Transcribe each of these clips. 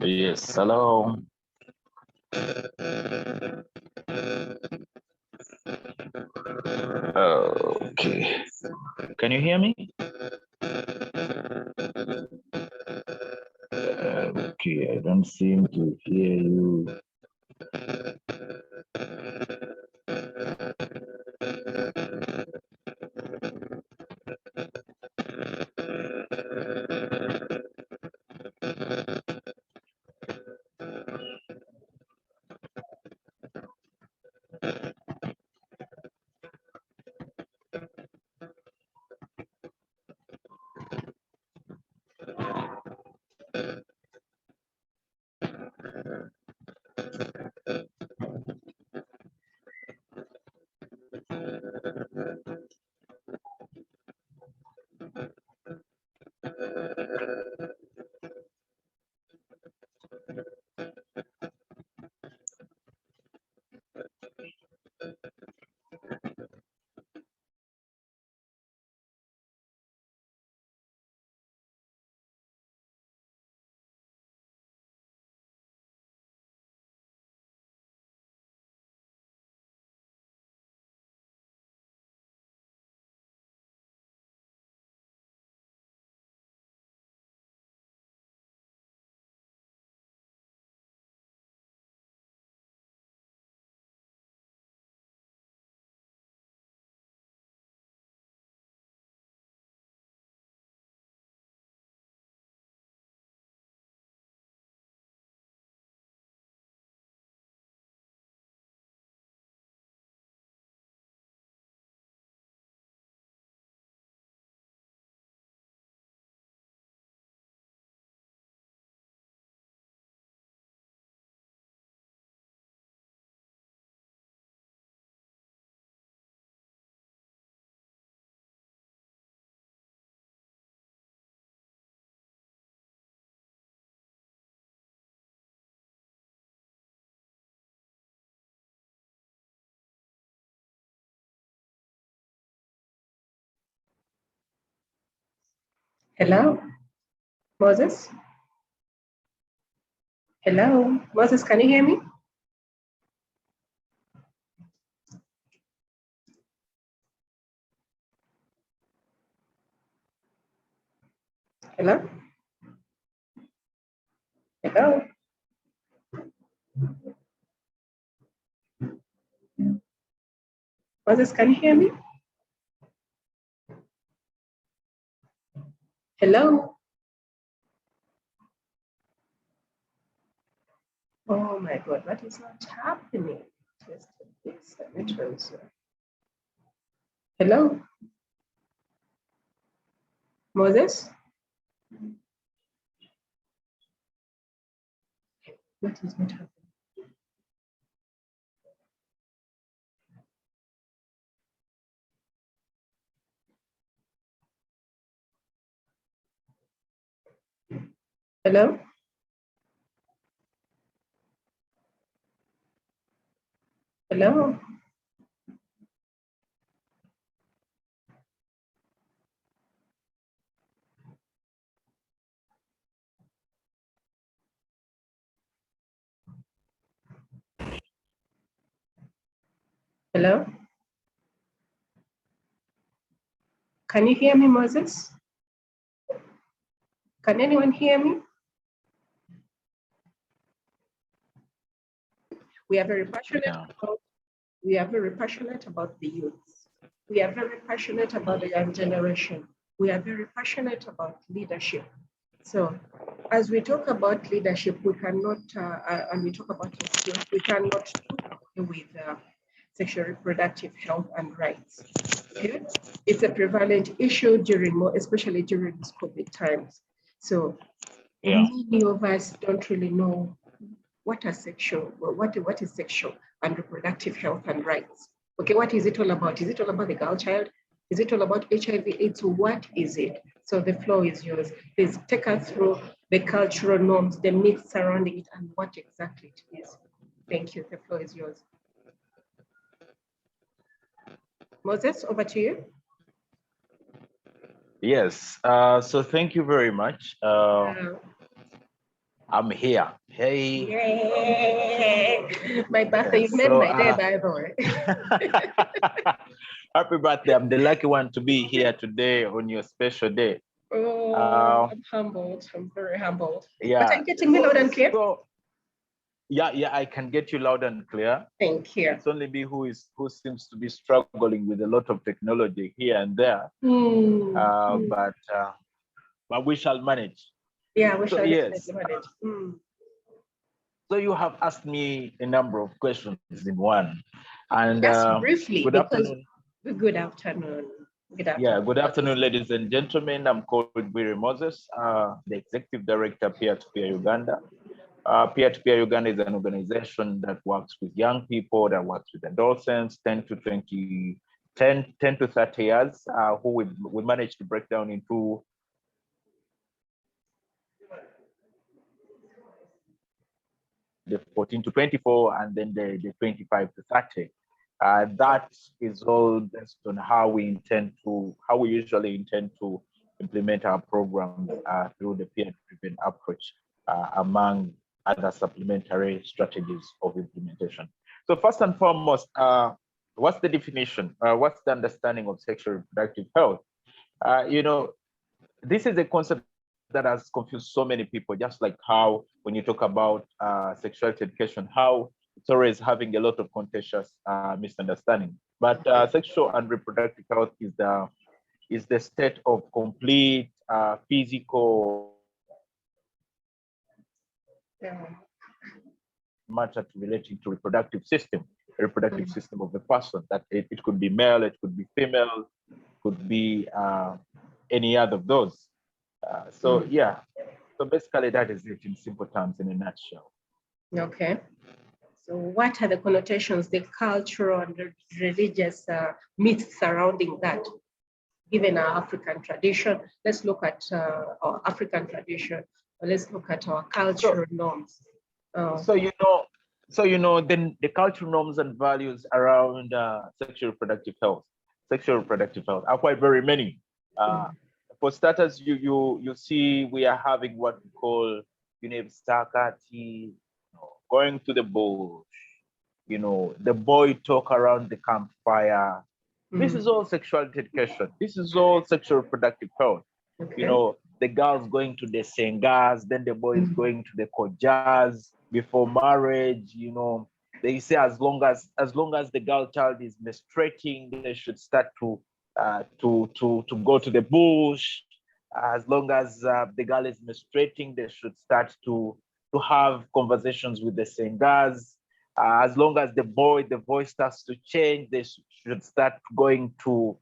Yes, hello. Okay. Can you hear me? Okay, I don't seem to hear you. Hello, Moses? Hello, Moses, can you hear me? Hello? Hello? Moses, can you hear me? Hello? Oh my God, what is not happening? Just this, let me transfer. Hello? Moses? What is not happening? Hello? Hello? Hello? Can you hear me, Moses? Can anyone hear me? We are very passionate about, the youth. We are very passionate about the young generation. We are very passionate about leadership. So as we talk about leadership, we cannot, and we talk about youth, we cannot do away with sexual reproductive health and rights. Okay? It's a prevalent issue especially during these COVID times. So many of us don't really know what is sexual and reproductive health and rights. Okay, what is it all about? Is it all about the girl child? Is it all about HIV/AIDS? What is it? So the floor is yours. Please take us through the cultural norms, the myths surrounding it, and what exactly it is. Thank you. The floor is yours. Moses, over to you. Yes, so thank you very much. I'm here. Hey. Yay! My birthday, you made So, my day, by the way. happy birthday. I'm the lucky one to be here today on your special day. Oh, I'm humbled. I'm very humbled. Yeah. But I'm getting me loud and clear. So, yeah, I can get you loud and clear. Thank you. It's only me who seems to be struggling with a lot of technology here and there. But we shall manage. Yeah, we shall yes. manage. So you have asked me a number of questions in one. And just briefly, good afternoon. Good afternoon. Good afternoon. Yeah, good afternoon, ladies and gentlemen. I'm called Biri Moses, the Executive Director, Peer-to-Peer Uganda. Peer-to-Peer Uganda is an organization that works with young people, that works with adolescents, 10 to 30 years, who we managed to break down into the 14 to 24 and then the 25 to 30. That is all based on how we usually intend to implement our programs through the peer-driven approach, among other supplementary strategies of implementation. So first and foremost, what's the definition? What's the understanding of sexual reproductive health? This is a concept that has confused so many people, just like how when you talk about sexuality education, how it's always having a lot of contentious misunderstanding. But sexual and reproductive health is the state of complete physical matter relating to reproductive system of the person. That it could be male, it could be female, could be any other of those. So basically that is it in simple terms, in a nutshell. Okay. So what are the connotations, the cultural and the religious myths surrounding that? Given our African tradition, let's look at our African tradition, or let's look at our cultural norms. Then the cultural norms and values around sexual reproductive health are quite very many. For starters, you see we are having what we call going to the bush, the boy talk around the campfire. This is all sexuality education. This is all sexual reproductive health. Okay. The girls going to the sengas, then the boys going to the kojas before marriage. They say as long as the girl child is menstruating, they should start to go to the bush. As long as the girl is menstruating, they should start to have conversations with the sengas. As long as the voice starts to change, they should start going to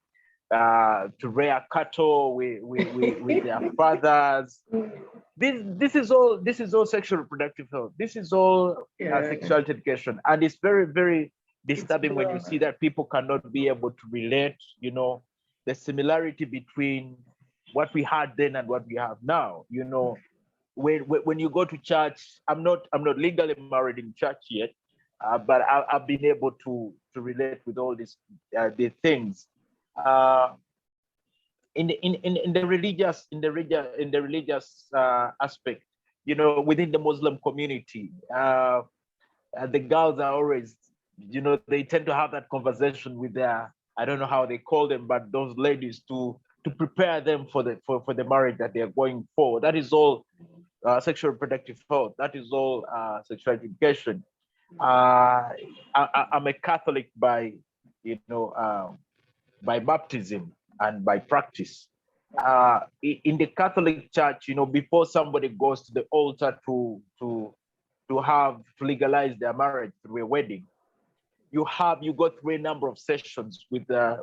rear cattle with their fathers. This is all sexual reproductive health. This is all sexuality education, and it's very, very disturbing when you see that people cannot be able to relate. The similarity between what we had then and what we have now. When you go to church, I'm not legally married in church yet, but I've been able to relate with all these things. In the religious aspect, within the Muslim community, the girls are always, they tend to have that conversation with their, I don't know how they call them, but those ladies to prepare them for the marriage that they are going for. That is all sexual reproductive health. That is all sexual education. I'm a Catholic by baptism and by practice. In the Catholic Church, before somebody goes to the altar to legalize their marriage through a wedding, you go through a number of sessions with the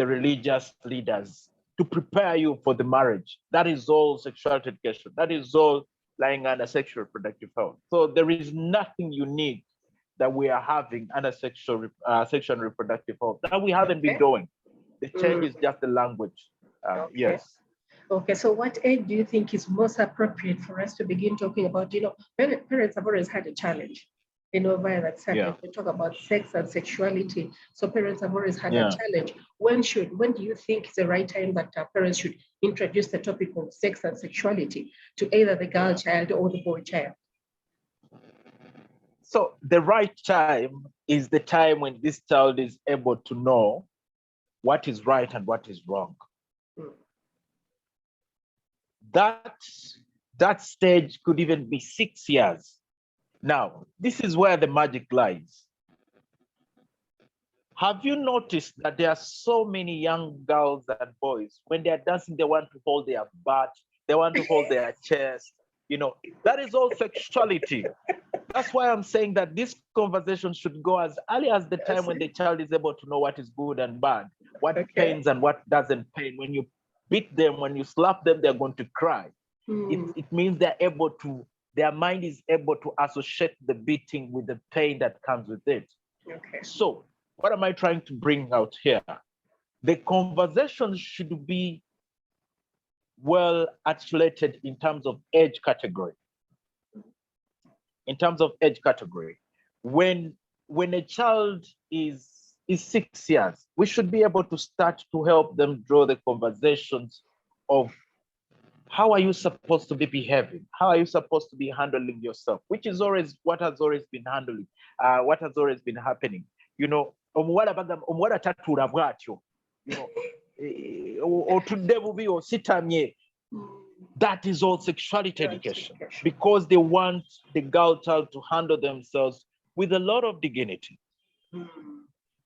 religious leaders to prepare you for the marriage. That is all sexuality education. That is all lying under sexual reproductive health. So there is nothing unique that we are having under sexual and reproductive health that we haven't been doing. The change is just the language. Yes. Okay, so what age do you think is most appropriate for us to begin talking about? Parents have always had a challenge. via that subject. We talk about sex and sexuality. So parents have always had a challenge. When do you think is the right time that parents should introduce the topic of sex and sexuality to either the girl child or the boy child? So the right time is the time when this child is able to know what is right and what is wrong. That stage could even be 6 years. Now, this is where the magic lies. Have you noticed that there are so many young girls and boys, when they're dancing, they want to hold their butt, they want to hold their chest, that is all sexuality. That's why I'm saying that this conversation should go as early as the time when the child is able to know what is good and bad, what pains and what doesn't pain. When you beat them, when you slap them, they're going to cry. It means their mind is able to associate the beating with the pain that comes with it. So what am I trying to bring out here? The conversation should be well articulated in terms of age category. In terms of age category, when a child is 6 years, we should be able to start to help them draw the conversations of how are you supposed to be behaving? How are you supposed to be handling yourself? Which is always what has always been handling, what has always been happening. That is all sexuality education, because they want the girl child to handle themselves with a lot of dignity.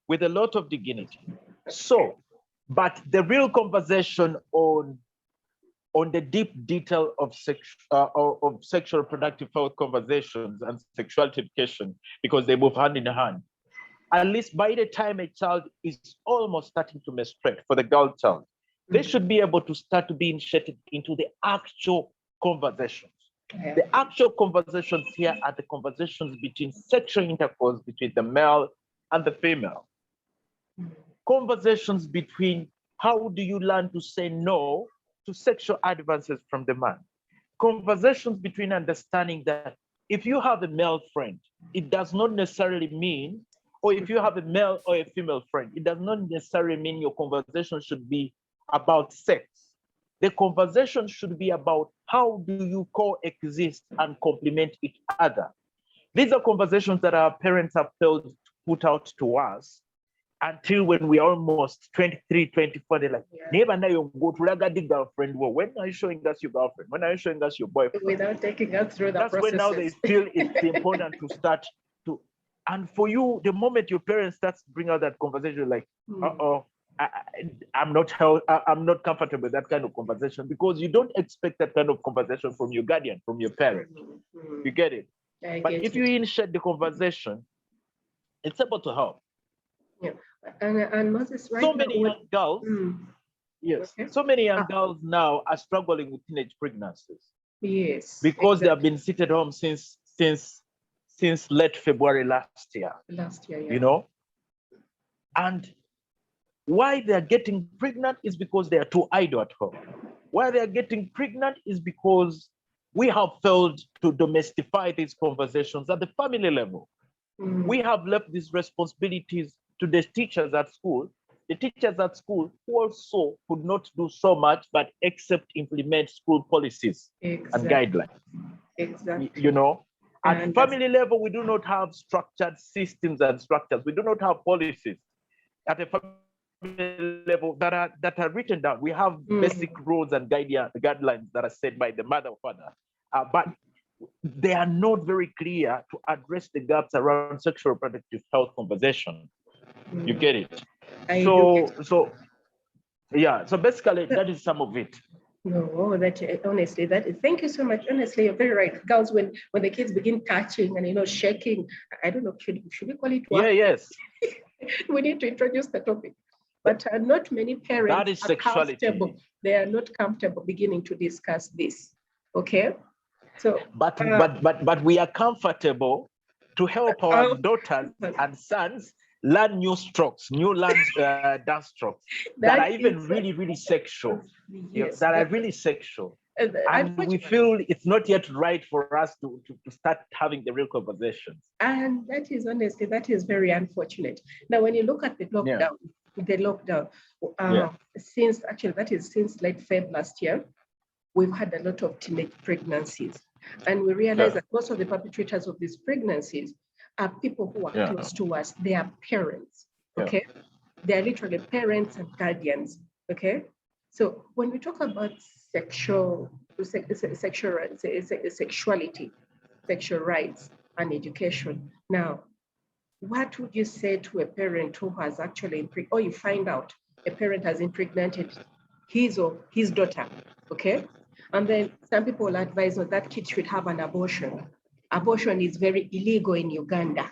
With a lot of dignity. So, but the real conversation on the deep detail of sexual reproductive health conversations and sexuality education, because they move hand in hand, at least by the time a child is almost starting to menstruate, for the girl child, they should be able to start to be initiated into the actual conversations. The actual conversations here are the conversations between sexual intercourse between the male and the female. Conversations between how do you learn to say no to sexual advances from the man. Conversations between understanding that if you have a male friend, it does not necessarily mean, or if you have a male or a female friend, it does not necessarily mean your conversation should be about sex. The conversation should be about how do you coexist and complement each other. These are conversations that our parents have failed to put out to us until when we are almost 23, 24, they're like, never know you go to the girlfriend. Well, when are you showing us your girlfriend? When are you showing us your boyfriend? Without taking us through the process. That's when now they feel it's important to start to, and for you, the moment your parents start to bring out that conversation, like, I'm not comfortable with that kind of conversation, because you don't expect that kind of conversation from your guardian, from your parent. You get it? But if you initiate the conversation, it's able to help. Yeah, and Moses, right so many young girls, so many young girls now are struggling with teenage pregnancies. Yes, because they have been seated home since late February last year. And why they're getting pregnant is because they are too idle at home. Why they're getting pregnant is because we have failed to domestify these conversations at the family level. We have left these responsibilities to the teachers at school. The teachers at school who also could not do so much, but except implement school policies and guidelines. At family level, we do not have structured systems and structures. We do not have policies at a family level that are written down. We have basic rules and guidelines that are set by the mother or father, but they are not very clear to address the gaps around sexual reproductive health conversation. You get it? So basically that is some of it. No, honestly, thank you so much. Honestly, you're very right. Girls, when the kids begin touching and shaking, I don't know, should we call it what? Yes. We need to introduce the topic. But not many parents are comfortable. They are not comfortable beginning to discuss this. Okay? So but we are comfortable to help our daughters and sons learn new strokes, dance strokes that are even really, really sexual. That are really sexual. And we feel it's not yet right for us to start having the real conversations. And that is honestly, that is very unfortunate. Now, when you look at the lockdown, since actually that is since late Feb last year, we've had a lot of teenage pregnancies. And we realize that most of the perpetrators of these pregnancies are people who are close to us. They are parents, okay? They are literally parents and guardians, okay? So when we talk about sexuality, sexual rights, and education, now, what would you say to a parent who has actually, or you find out a parent has impregnated his or his daughter, okay? And then some people will advise that kid should have an abortion. Abortion is very illegal in Uganda.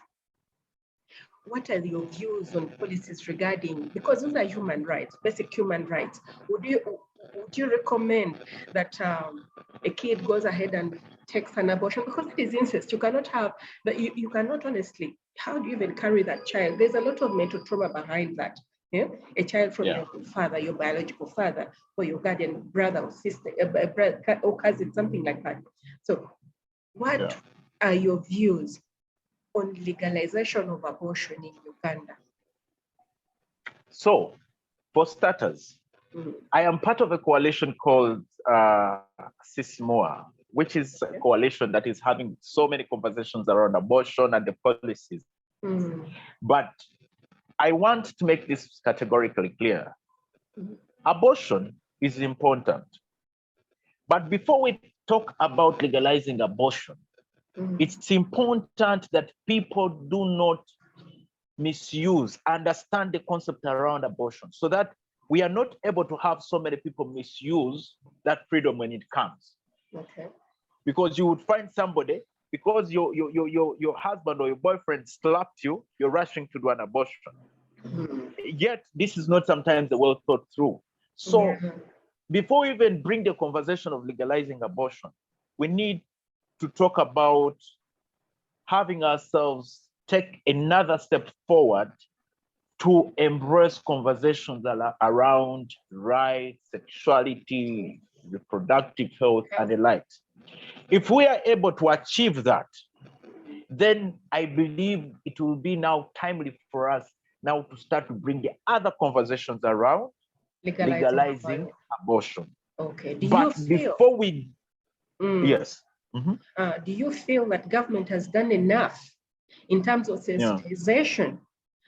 What are your views on policies regarding, because those are human rights, basic human rights. Would you recommend that a kid goes ahead and takes an abortion? Because it is incest. You cannot have, you cannot honestly, how do you even carry that child? There's a lot of mental trauma behind that. Yeah? A child from your father, your biological father, or your guardian brother or sister, brother or cousin, something like that. So what are your views on legalization of abortion in Uganda? So, for starters, I am part of a coalition called Sismoa, which is a coalition that is having so many conversations around abortion and the policies. But I want to make this categorically clear. Abortion is important. But before we talk about legalizing abortion, it's important that people do not misuse, understand the concept around abortion, so that we are not able to have so many people misuse that freedom when it comes. Okay. Because you would find somebody, because your husband or your boyfriend slapped you, you're rushing to do an abortion. Yet this is not sometimes well thought through. So before we even bring the conversation of legalizing abortion, we need to talk about having ourselves take another step forward to embrace conversations around rights, sexuality, reproductive health, and the likes. If we are able to achieve that, then I believe it will be now timely for us now to start to bring the other conversations around legalizing abortion. Okay. Before we, yes. Do you feel that government has done enough in terms of sensitization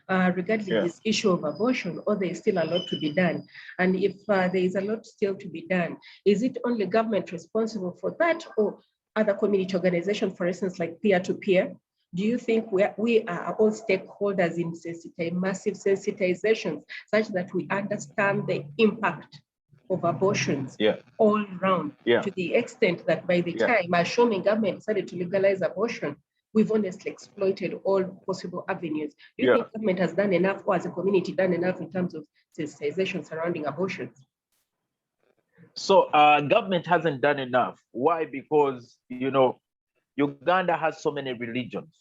regarding this issue of abortion, or there is still a lot to be done? And if there is a lot still to be done, is it only government responsible for that, or other community organizations, for instance, like peer-to-peer? Do you think we are all stakeholders in massive sensitizations such that we understand the impact of abortions all around, to the extent that by the time assuming government decided to legalize abortion, we've honestly exploited all possible avenues? Do you think government has done enough, or as a community done enough in terms of sensitization surrounding abortions? So government hasn't done enough. Why? Because, Uganda has so many religions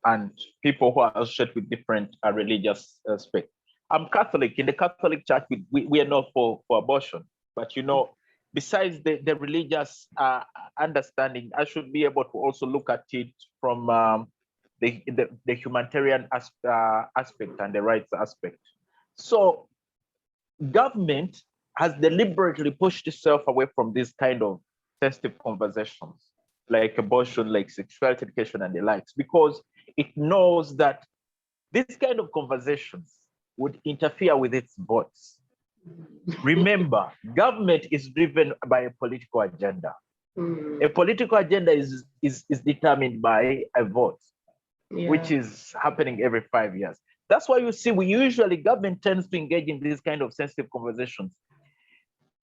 and people who are associated with different religious aspects. I'm Catholic. In the Catholic Church, we are not for abortion. But, besides the religious understanding, I should be able to also look at it from the humanitarian aspect and the rights aspect. So government has deliberately pushed itself away from this kind of sensitive conversations, like abortion, like sexuality education and the likes, because it knows that this kind of conversations would interfere with its votes. Remember, government is driven by a political agenda. A political agenda is determined by a vote, which is happening every 5 years. That's why you see, government tends to engage in these kind of sensitive conversations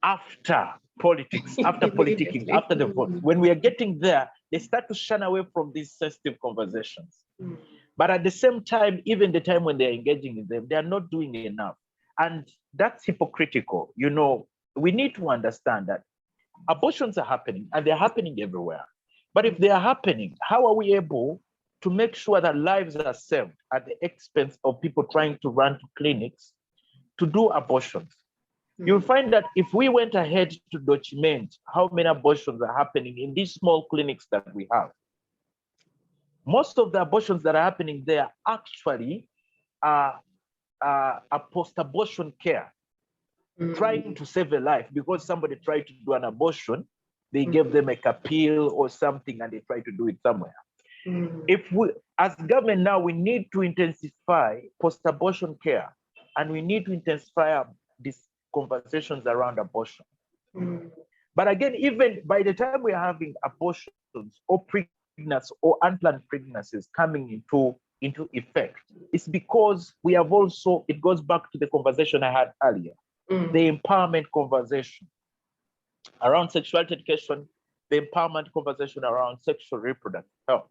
after politics, after politicking, after the vote. When we are getting there, they start to shun away from these sensitive conversations. But at the same time, even the time when they're engaging in them, they're not doing enough. And that's hypocritical. We need to understand that abortions are happening, and they're happening everywhere. But if they are happening, how are we able to make sure that lives are saved at the expense of people trying to run to clinics to do abortions? You'll find that if we went ahead to document how many abortions are happening in these small clinics that we have, most of the abortions that are happening there actually are post-abortion care, trying to save a life because somebody tried to do an abortion, they gave them a pill or something and they tried to do it somewhere. If we, as government now, we need to intensify post-abortion care and we need to intensify these conversations around abortion. But again, even by the time we are having abortions or pregnancies or unplanned pregnancies coming into effect, it's because we have also, it goes back to the conversation I had earlier, the empowerment conversation around sexuality education, the empowerment conversation around sexual reproductive health,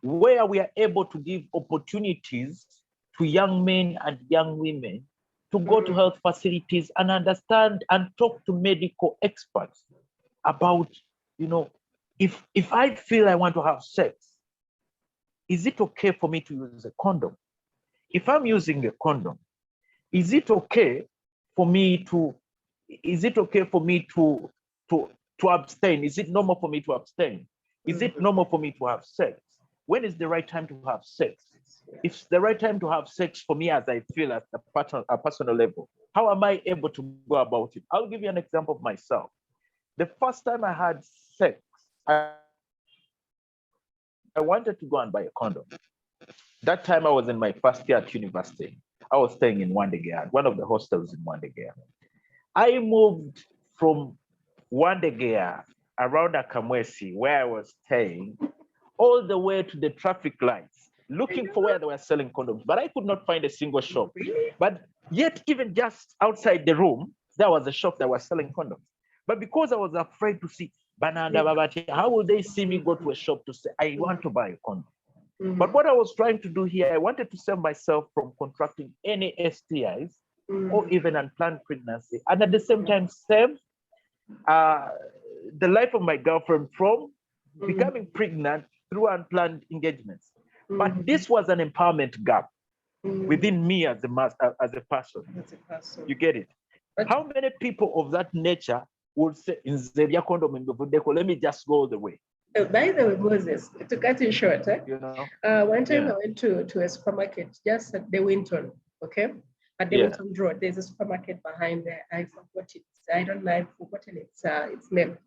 where we are able to give opportunities to young men and young women to go to health facilities and understand and talk to medical experts about, if I feel I want to have sex, is it okay for me to use a condom? If I'm using a condom, is it okay for me to abstain? Is it normal for me to abstain? Is it normal for me to have sex? When is the right time to have sex? If it's the right time to have sex for me as I feel at a personal level, how am I able to go about it? I'll give you an example of myself. The first time I had sex, I wanted to go and buy a condom. That time I was in my first year at university. I was staying in Wandegea, one of the hostels in Wandegea. I moved from Wandegea around Akamwesi, where I was staying, all the way to the traffic lights, looking for where they were selling condoms, but I could not find a single shop. But yet, even just outside the room, there was a shop that was selling condoms. But because I was afraid to see, how will they see me go to a shop to say, I want to buy a condom? But what I was trying to do here, I wanted to save myself from contracting any STIs or even unplanned pregnancy, and at the same time save the life of my girlfriend from becoming pregnant through unplanned engagements. But this was an empowerment gap within me as a person. You get it? But how many people of that nature would say, let me just go all the way? By the way, Moses, to cut it short, one time I went to a supermarket just at the Winton, okay? At the Winton Road, there's a supermarket behind there. I forgot it. I don't know, I've forgotten its name.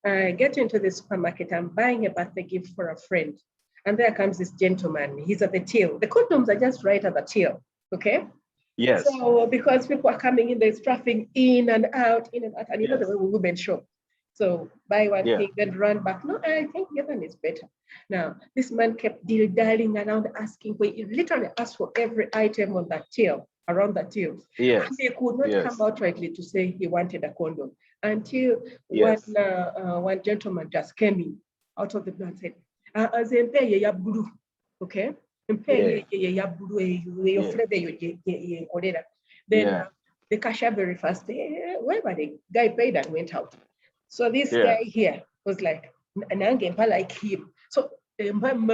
I get into the supermarket, I'm buying a birthday gift for a friend. And there comes this gentleman, he's at the till. The condoms are just right at the till, okay? Yes. So because people are coming in, there's traffic in and out, and you know the way women shop. So buy one thing, then run back. No, I think the other one is better. Now, this man kept dialing around asking, he literally asked for every item on that till, around that till. Yes. And he could not come outrightly to say he wanted a condom until one gentleman just came in out of the blue and said, okay? Then the cashier very fast, wherever the guy paid and went out. So this guy here was like, like him. So and I'm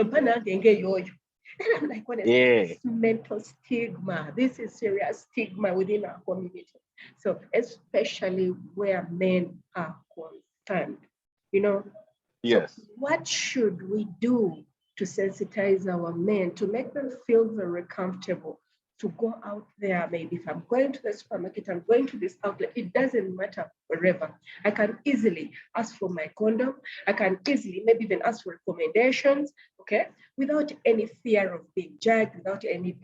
like, what is this mental stigma? This is serious stigma within our community. So especially where men are concerned, So what should we do to sensitize our men, to make them feel very comfortable to go out there? Maybe if I'm going to the supermarket, I'm going to this outlet, it doesn't matter wherever. I can easily ask for my condom. I can easily maybe even ask for recommendations, okay? Without any fear of being judged, without any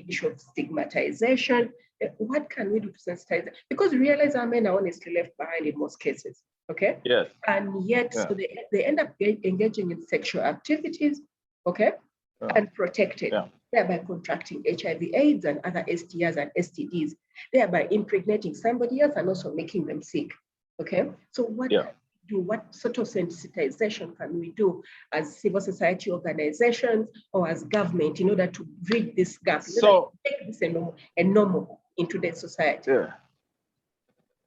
issue of stigmatization. What can we do to sensitize them? Because we realize our men are honestly left behind in most cases, okay? Yes. And yet, so they end up engaging in sexual activities, okay? Unprotected, thereby contracting HIV/AIDS and other STIs and STDs, thereby impregnating somebody else and also making them sick. Okay, so what can we do? What sort of sensitization can we do as civil society organizations or as government in order to bridge this gap, so make this a normal in today's society?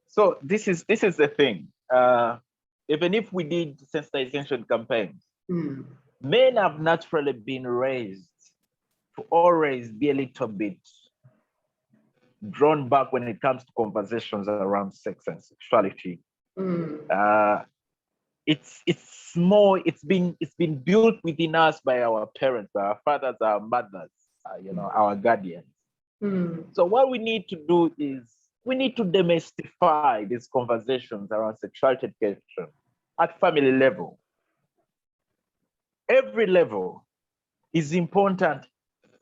So this is the thing. Even if we did sensitization campaigns, men have naturally been raised to always be a little bit drawn back when it comes to conversations around sex and sexuality. It's been built within us by our parents, by our fathers, our mothers, our guardians. So what we need to do is we need to demystify these conversations around sexuality education at family level. Every level is important.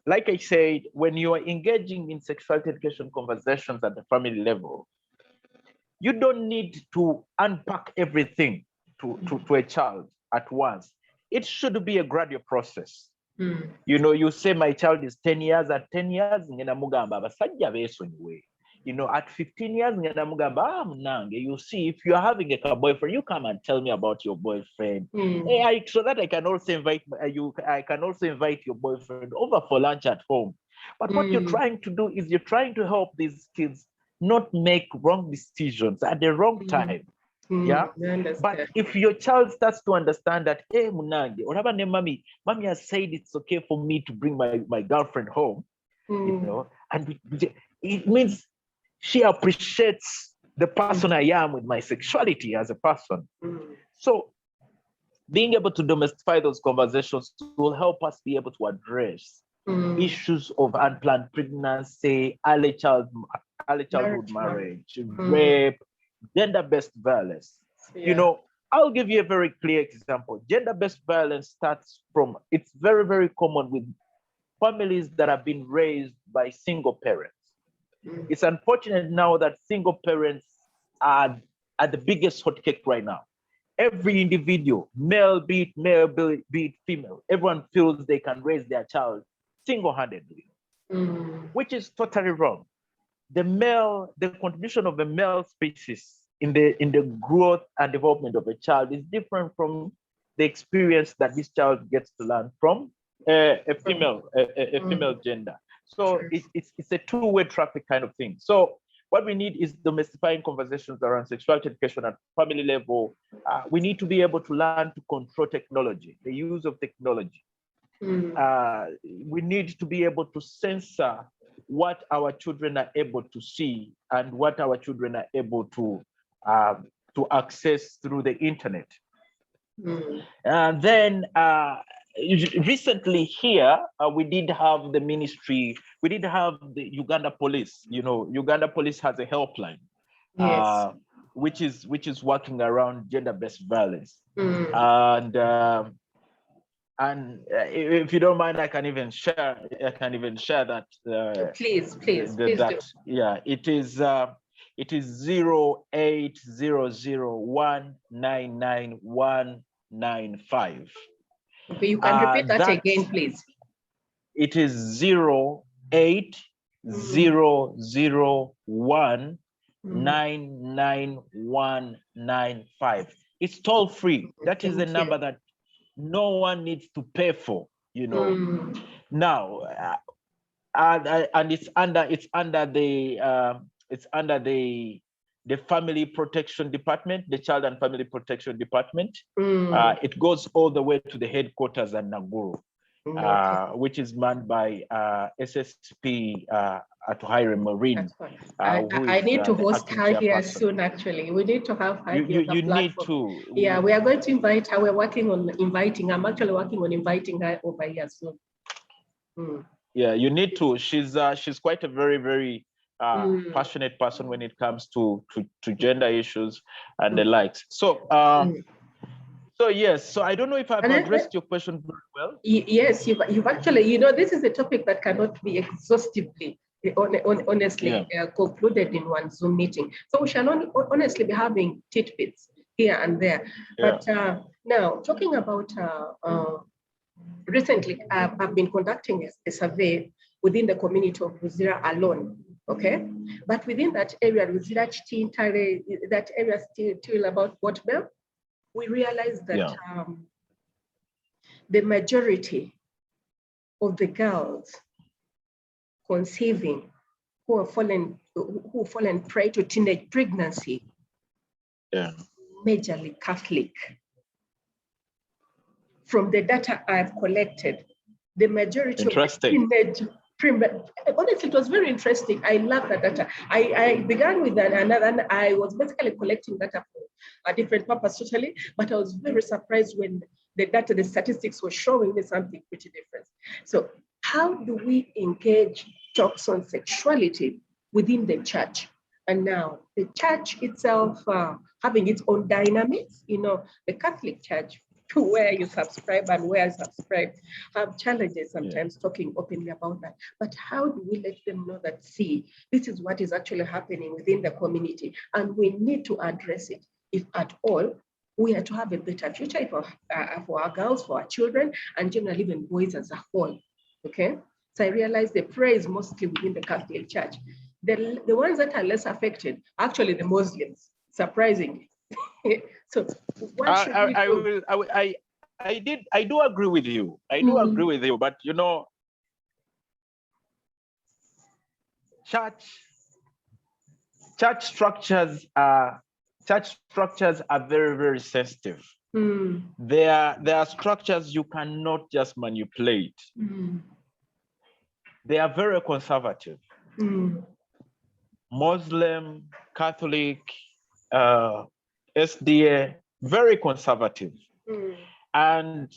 Like I said, when you are engaging in sexuality education conversations at the family level, you don't need to unpack everything to a child at once. It should be a gradual process. You say my child is 10 years, at 10 years, at 15 years, you see, if you're having a boyfriend, you come and tell me about your boyfriend. So that I can also invite your boyfriend over for lunch at home. But what you're trying to do is you're trying to help these kids not make wrong decisions at the wrong time. Yeah. But if your child starts to understand that, hey, Munange, whatever name mommy has said it's okay for me to bring my girlfriend home, and it means she appreciates the person I am with my sexuality as a person. So being able to demystify those conversations will help us be able to address issues of unplanned pregnancy, early childhood marriage, rape, gender-based violence. I'll give you a very clear example. Gender-based violence starts from, it's very, very common with families that have been raised by single parents. It's unfortunate now that single parents are the biggest hotcake right now. Every individual, male, be it female, everyone feels they can raise their child single-handedly, which is totally wrong. The contribution of the male species in the growth and development of a child is different from the experience that this child gets to learn from a female gender. So it's a two-way traffic kind of thing. So what we need is demystifying conversations around sexuality education at family level. We need to be able to learn to control technology, the use of technology. We need to be able to censor what our children are able to see and what our children are able to access through the internet. And then recently here, we did have the ministry, we did have the Uganda police. Uganda police has a helpline, which is working around gender-based violence. And if you don't mind, I can even share that. Please do. Yeah, it is 0800199195. Okay, you can repeat that again, please. It is 0800199195. It's toll free. That is the number that no one needs to pay for, Now, and it's under the Family Protection Department, the Child and Family Protection Department. It goes all the way to the headquarters at Naguru, which is manned by SSP Atuhaire Marine. I need to host her here soon, actually. We need to have her here. You need to. Yeah, we are going to invite her. We're working on inviting. I'm actually working on inviting her over here soon. Yeah, you need to. She's quite a very, very passionate person when it comes to gender issues and the likes. So yes, so I don't know if I've addressed your question very well. Yes, you've actually, this is a topic that cannot be exhaustively, honestly, concluded in one Zoom meeting. So we shall honestly be having tidbits here and there. But now, talking about, recently, I've been conducting a survey within the community of Ruzira alone, okay? But within that area, Ruzira, that area still about what, Bell? We realized that the majority of the girls conceiving who fallen prey to teenage pregnancy, majorly Catholic. From the data I've collected, the majority of Honestly, it was very interesting. I love that data. I began with another, and I was basically collecting data for a different purpose totally, but I was very surprised when the data, the statistics were showing me something pretty different. So how do we engage talks on sexuality within the church? And now the church itself having its own dynamics, the Catholic Church, to where you subscribe and where I subscribe, have challenges sometimes talking openly about that. But how do we let them know that, see, this is what is actually happening within the community, and we need to address it, if at all we are to have a better future for our girls, for our children, and generally even boys as a whole, okay? So I realized the prayer is mostly within the Catholic Church. The ones that are less affected, actually the Muslims, surprisingly. So what should we do? I do agree with you. I do agree with you, but church structures are very, very sensitive. There are structures you cannot just manipulate. They are very conservative. Muslim, Catholic, SDA, very conservative. And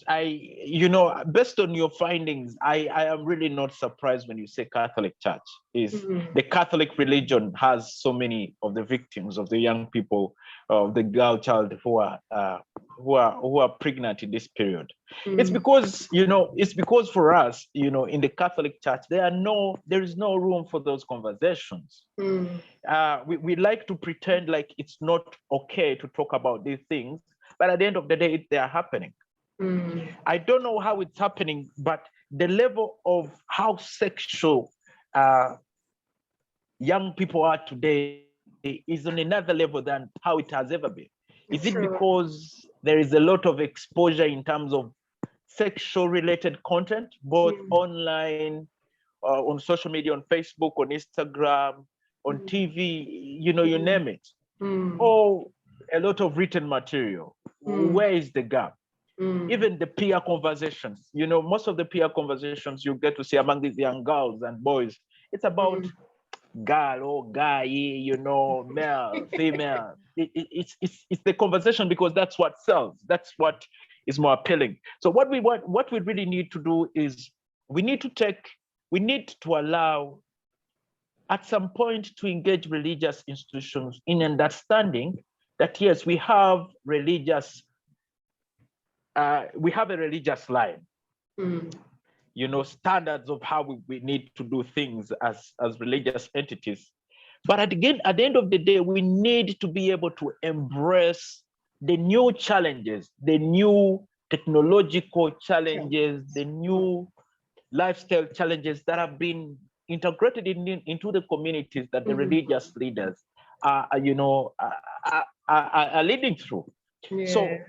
based on your findings, I am really not surprised when you say Catholic Church. The Catholic religion has so many of the victims of the young people, of the girl child who are pregnant in this period. It's because for us, in the Catholic Church, there is no room for those conversations. We like to pretend like it's not okay to talk about these things, but at the end of the day, they are happening. I don't know how it's happening, but the level of how sexual young people are today is on another level than how it has ever been. Is it because there is a lot of exposure in terms of sexual related content, both online, on social media, on Facebook, on Instagram, on TV, you name it, or a lot of written material? Where is the gap? Even the peer conversations, most of the peer conversations you get to see among these young girls and boys, it's about girl or guy, male, female. It's the conversation because that's what sells. That's what is more appealing. So what we really need to do is we need to allow at some point to engage religious institutions in understanding that yes, we have a religious line, standards of how we need to do things as religious entities. But at the end of the day, we need to be able to embrace the new challenges, the new technological challenges, the new lifestyle challenges that have been integrated into the communities that the religious leaders are leading through. So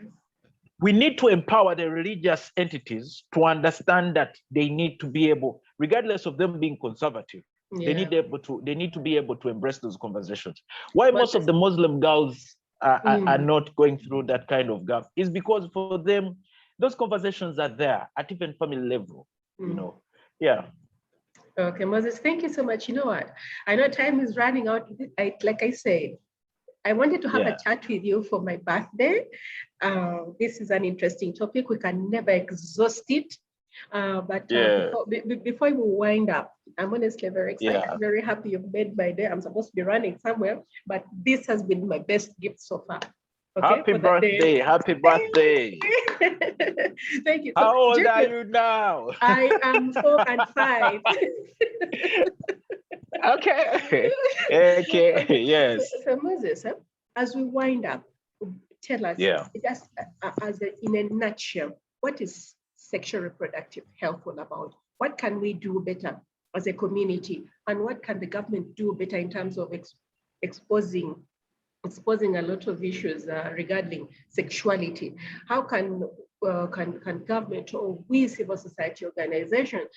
we need to empower the religious entities to understand that they need to be able, regardless of them being conservative, they need to be able to embrace those conversations. Why most of the Muslim girls are not going through that kind of gap is because for them, those conversations are there at even family level, Yeah. Okay, Moses, thank you so much. You know what? I know time is running out. Like I said, I wanted to have a chat with you for my birthday. This is an interesting topic. We can never exhaust it. But before we wind up, I'm honestly very excited, very happy you've made my day. I'm supposed to be running somewhere, but this has been my best gift so far. Okay, happy birthday, happy birthday. Thank you. So, how old are you now? I am 4 and 5. Okay, yes. So Moses, as we wind up, tell us, just in a nutshell, what is sexual reproductive health all about? What can we do better as a community? And what can the government do better in terms of exposing a lot of issues regarding sexuality? How can government or we civil society organizations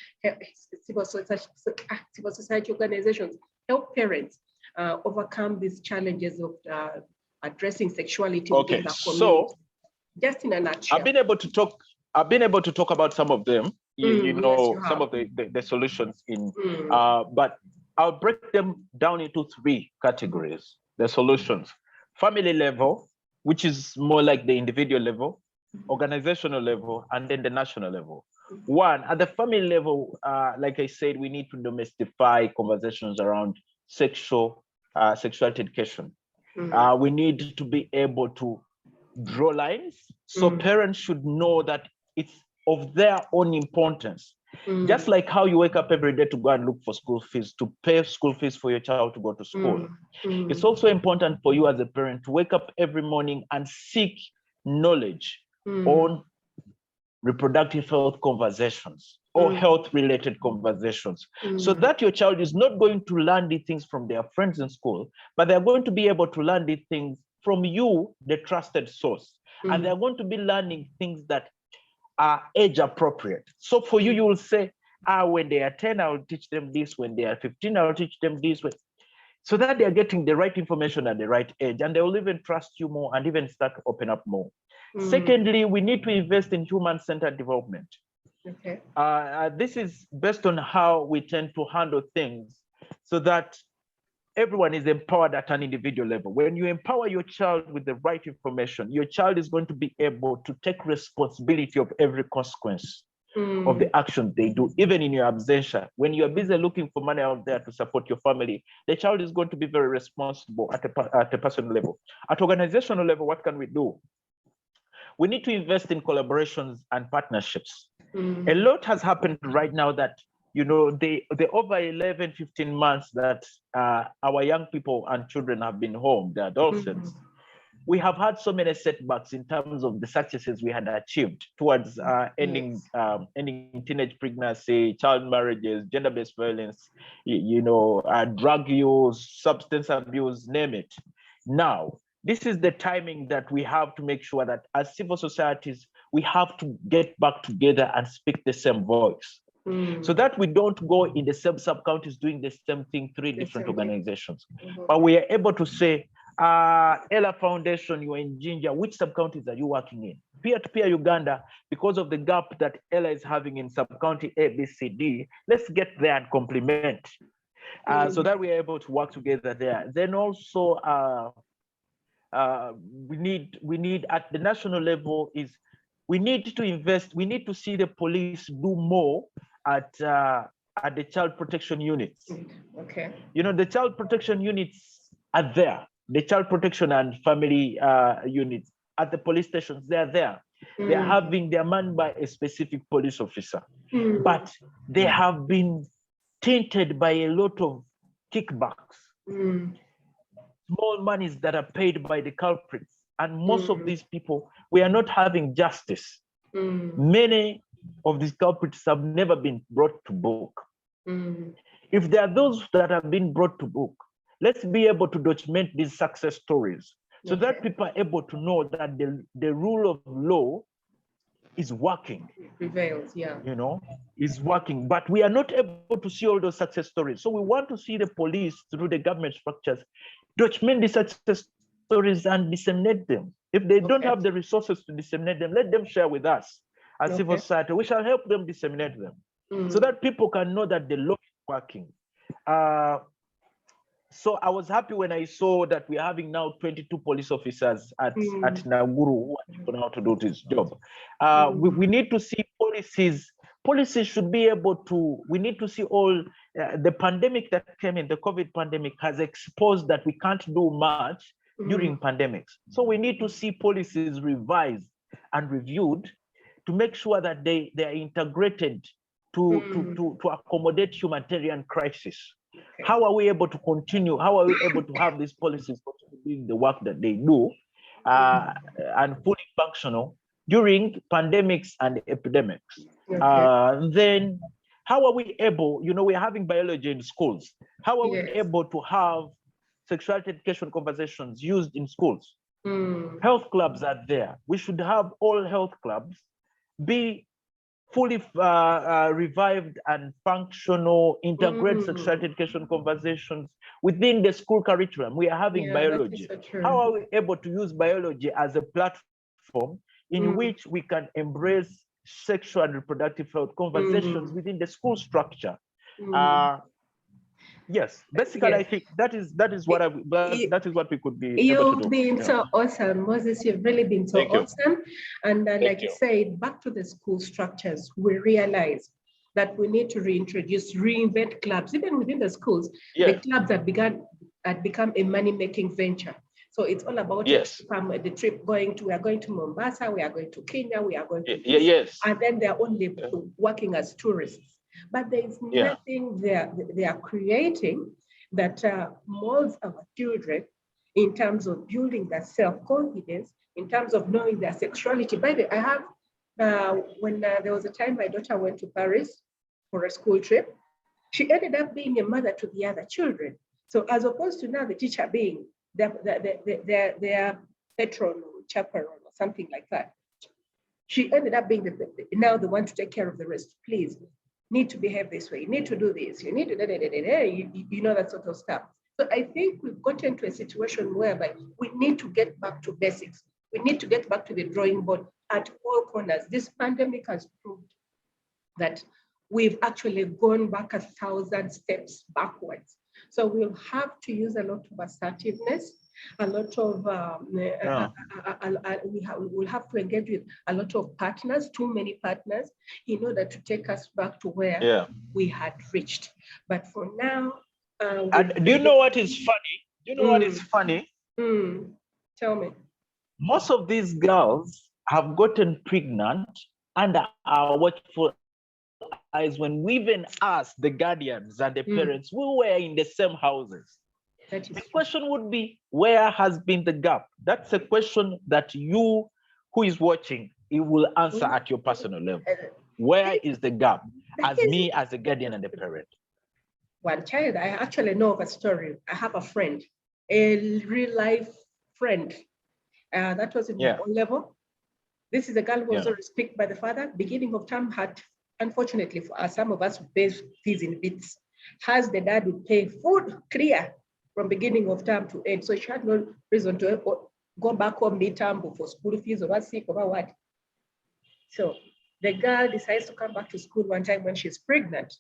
help parents overcome these challenges of addressing sexuality within the community? So just in a nutshell. I've been able to talk about some of them. Yes, you some have. of the solutions in, but I'll break them down into three categories. The solutions: family level, which is more like the individual level, organizational level, and then the national level. One, at the family level, like I said, we need to domestify conversations around sexuality education. We need to be able to draw lines. So parents should know that it's of their own importance. Just like how you wake up every day to go and look for school fees, to pay school fees for your child to go to school. It's also important for you as a parent to wake up every morning and seek knowledge on reproductive health conversations or health-related conversations, so that your child is not going to learn these things from their friends in school, but they're going to be able to learn these things from you, the trusted source. And they're going to be learning things that are age appropriate. So for you, you will say, when they are 10, I will teach them this. When they are 15, I will teach them this. So that they're getting the right information at the right age, and they will even trust you more and even start to open up more. Secondly, we need to invest in human-centered development. Okay. This is based on how we tend to handle things so that everyone is empowered at an individual level. When you empower your child with the right information, your child is going to be able to take responsibility of every consequence of the action they do, even in your absentia. When you're busy looking for money out there to support your family, the child is going to be very responsible at a personal level. At organizational level, what can we do? We need to invest in collaborations and partnerships. A lot has happened right now that, the over 11, 15 months that our young people and children have been home, the adolescents, we have had so many setbacks in terms of the successes we had achieved towards ending teenage pregnancy, child marriages, gender-based violence, drug use, substance abuse, name it. Now, this is the timing that we have to make sure that as civil societies, we have to get back together and speak the same voice. So that we don't go in the same sub-counties doing the same thing, three different organizations. But we are able to say, Ella Foundation, you are in Ginger, which sub-counties are you working in? Peer-to-peer Uganda, because of the gap that Ella is having in sub-county A, B, C, D, let's get there and complement. So that we are able to work together there. Then also, we need at the national level is we need to invest. We need to see the police do more at the child protection units. Okay. The child protection units are there. The child protection and family units at the police stations, they're there. They're manned by a specific police officer, but they have been tainted by a lot of kickbacks. Small monies that are paid by the culprits. And most of these people, we are not having justice. Many of these culprits have never been brought to book. If there are those that have been brought to book, let's be able to document these success stories so that people are able to know that the rule of law is working. Prevails, yeah. Is working. But we are not able to see all those success stories. So we want to see the police through the government structures document the success stories and disseminate them. If they don't have the resources to disseminate them, let them share with us as civil society. We shall help them disseminate them so that people can know that the law is working. So I was happy when I saw that we're having now 22 police officers at Naguru who are able now to do this job. We need to see policies. Policies should be able to, we need to see all, the pandemic that came in, the COVID pandemic has exposed that we can't do much during pandemics. So we need to see policies revised and reviewed to make sure that they are integrated to accommodate humanitarian crisis. How are we able to continue? How are we able to have these policies doing the work that they do and fully functional during pandemics and epidemics? Then how are we able, we're having biology in schools. How are we able to have sexuality education conversations used in schools? Health clubs are there. We should have all health clubs be fully revived and functional, integrate sexuality education conversations within the school curriculum. We are having biology. How are we able to use biology as a platform in which we can embrace sexual and reproductive health conversations within the school structure. Yes, basically, Yes. I think that is what that is what we could be able to do. You've been so awesome, Moses. You've really been so awesome. And like you said, back to the school structures, we realize that we need to reinvent clubs, even within the schools. The clubs had become a money-making venture. So it's all about the trip we are going to Mombasa, we are going to Kenya, we are going to and then they're only working as tourists. But there is nothing they are creating that molds our children in terms of building their self-confidence, in terms of knowing their sexuality. By the way, I have, when there was a time my daughter went to Paris for a school trip, she ended up being a mother to the other children. So as opposed to now the teacher being their patron or chaperone or something like that, she ended up being now the one to take care of the rest. Please, need to behave this way, you need to do this, you need to you know, that sort of stuff. So I think we've gotten to a situation whereby we need to get back to basics. We need to get back to the drawing board at all corners. This pandemic has proved that we've actually gone back 1,000 steps backwards. So we'll have to use a lot of assertiveness, a lot of, we'll have to engage with a lot of partners, too many partners, in order to take us back to where we had reached. But for now, and do you know what is funny? Do you know what is funny? Tell me. Most of these girls have gotten pregnant and are watchful eyes when we even asked the guardians and the parents who were in the same houses. The question would be, where has been the gap? That's a question that you, who is watching, it will answer at your personal level. Where is the gap? As me, as a guardian and a parent. One child, I actually know of a story. I have a friend, a real life friend. That was in my own level. This is a girl who was always picked by the father. Beginning of term had, unfortunately for us, some of us would pay fees in bits. Has the dad would pay food clear from beginning of term to end. So she had no reason to go back home mid-term for school fees or sick or what. So the girl decides to come back to school one time when she's pregnant.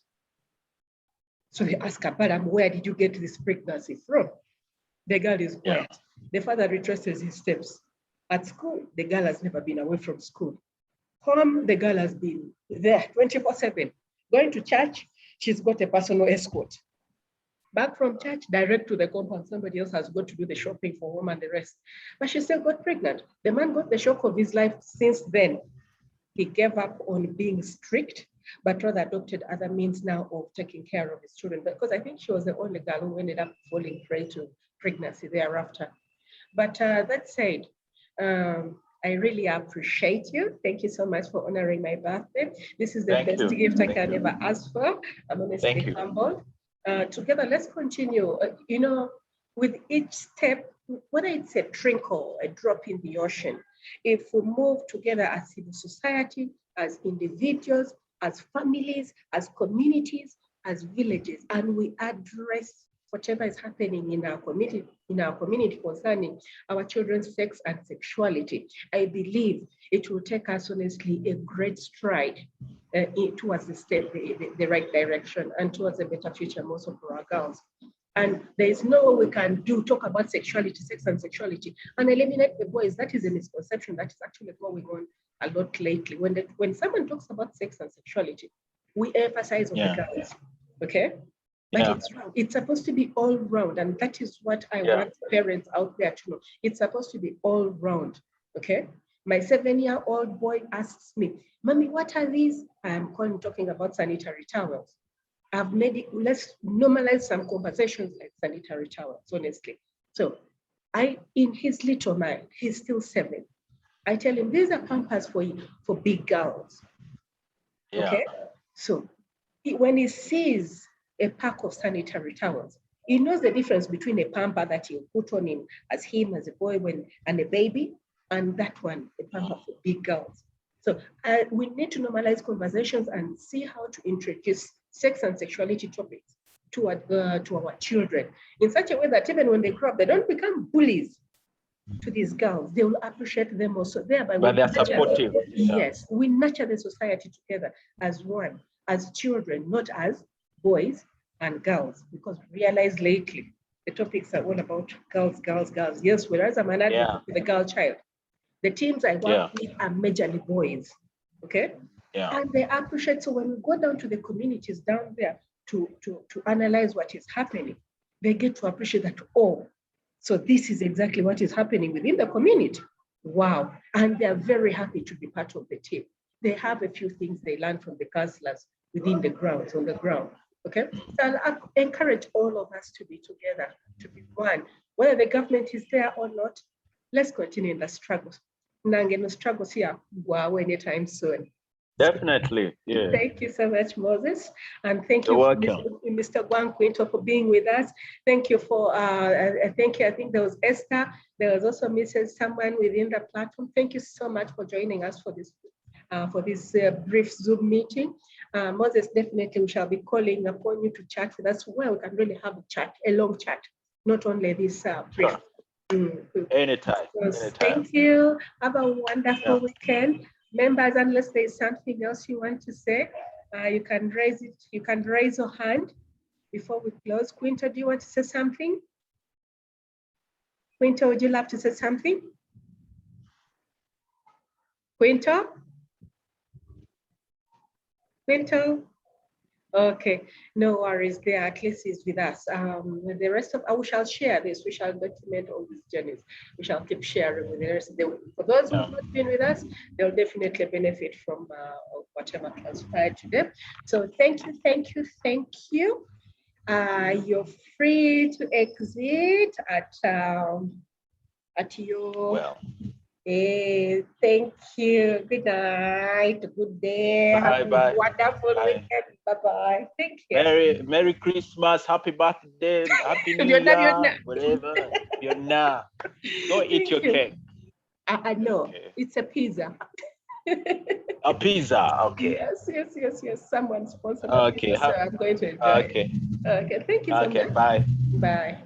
So they ask her, "Madam, where did you get this pregnancy from?" The girl is quiet. The father retraces his steps. At school, the girl has never been away from school. Home, the girl has been there 24/7. Going to church, she's got a personal escort. Back from church, direct to the compound. Somebody else has got to do the shopping for home and the rest. But she still got pregnant. The man got the shock of his life since then. He gave up on being strict, but rather adopted other means now of taking care of his children. Because I think she was the only girl who ended up falling prey to pregnancy thereafter. But that said, I really appreciate you. Thank you so much for honoring my birthday. This is the best gift I can ever ask for. I'm honestly humbled. Together, let's continue. You know, with each step, whether it's a trickle, a drop in the ocean, if we move together as civil society, as individuals, as families, as communities, as villages, and we address whatever is happening in our community concerning our children's sex and sexuality, I believe it will take us honestly a great stride towards the right direction and towards a better future, most of our girls. And there is no way we can talk about sexuality, sex and sexuality, and eliminate the boys. That is a misconception that is actually going on a lot lately. When someone talks about sex and sexuality, we emphasize on the girls, okay? But it's wrong. It's supposed to be all round, and that is what I want parents out there to know. It's supposed to be all round, okay? My 7-year-old boy asks me, "Mommy, what are these?" I'm talking about sanitary towels. I've made it, let's normalize some conversations like sanitary towels, honestly. So in his little mind, he's still 7. I tell him, these are pampers for big girls, okay? So when he sees a pack of sanitary towels, he knows the difference between a pamper that you put on him as a boy and a baby, and that one, a pamper for big girls. So we need to normalize conversations and see how to introduce sex and sexuality topics to our children in such a way that even when they grow up, they don't become bullies. to these girls, they will appreciate them also. Thereby, But they're supportive. Yes, we nurture the society together as one, as children, not as boys and girls, because we realize lately the topics are all about girls, girls, girls. Yes, whereas I'm an advocate for the girl child, the teams I work with are majorly boys, okay? Yeah. And they appreciate, so when we go down to the communities down there to analyze what is happening, they get to appreciate that, oh, so this is exactly what is happening within the community. Wow. And they're very happy to be part of the team. They have a few things they learn from the counselors within the grounds, on the ground. Okay. So I'll encourage all of us to be together, to be one. Whether the government is there or not, let's continue in the struggle. Nangeno struggles here, wow, anytime soon. Definitely. Yeah. Thank you so much, Moses. And thank You're you, welcome. Mr. Guanquinto, for being with us. Thank you for, thank you. I think there was Esther. There was also Mrs. Someone within the platform. Thank you so much for joining us for this brief Zoom meeting. Moses, definitely we shall be calling upon you to chat with us where we can really have a chat, a long chat, not only this brief. Sure. Anytime. Thank you. Have a wonderful weekend. Members, unless there's something else you want to say, you can raise it. You can raise your hand before we close. Quinto, do you want to say something? Quinto, would you love to say something? Quinto? Quinto? Okay, no worries there, at least he's with us. The rest of, we shall share this, we shall document all these journeys. We shall keep sharing with the rest. For those who have not been with us, they'll definitely benefit from whatever transpired to them. So thank you, thank you, thank you. You're free to exit at your... thank you. Good night. Good day. Have a wonderful weekend. Bye-bye. Thank you. Merry Christmas. Happy birthday. Happy New Year. Whatever. You're now. Go eat your cake. I know. It's a pizza. A pizza. Okay. Yes. Someone sponsored. Okay. So I'm going to enjoy. Okay. Okay. Thank you so much. Bye. Bye.